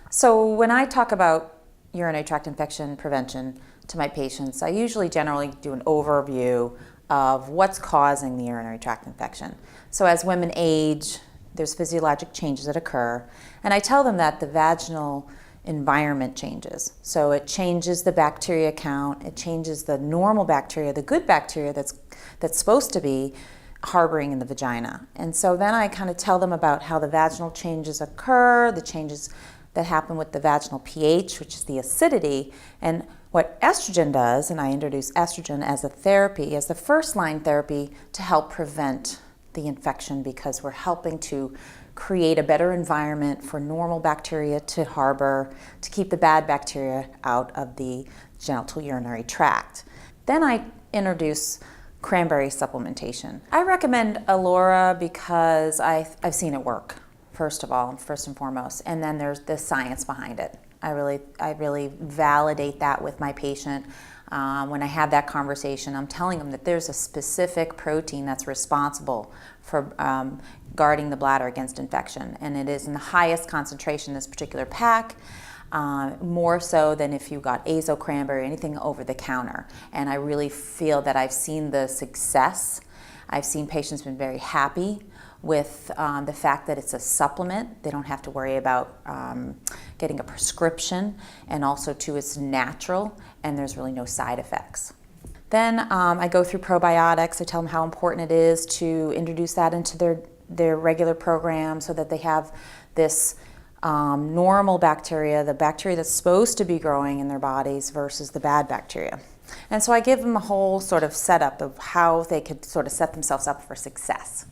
So when I talk about urinary tract infection prevention to my patients, I usually generally do an overview of what's causing the urinary tract infection. So as women age, there's physiologic changes that occur, and I tell them that the vaginal environment changes. So it changes the bacteria count, it changes the normal bacteria, the good bacteria that's supposed to be harboring in the vagina. And so then I kind of tell them about how the vaginal changes occur, the changes that happen with the vaginal pH, which is the acidity, and what estrogen does, and I introduce estrogen as a therapy, as the first line therapy to help prevent the infection, because we're helping to create a better environment for normal bacteria to harbor, to keep the bad bacteria out of the genital urinary tract. Then I introduce cranberry supplementation. I recommend Alora because I've seen it work, first and foremost, and then there's the science behind it. I really validate that with my patient. When I have that conversation, I'm telling them that there's a specific protein that's responsible for guarding the bladder against infection, and it is in the highest concentration in this particular pack, more so than if you got azo cranberry or anything over the counter. And I really feel that I've seen the success. I've seen patients been very happy with the fact that it's a supplement. They don't have to worry about getting a prescription, and also too it's natural and there's really no side effects. Then I go through probiotics. I tell them how important it is to introduce that into their regular program so that they have this normal bacteria, the bacteria that's supposed to be growing in their bodies versus the bad bacteria. And so I give them a whole sort of setup of how they could sort of set themselves up for success.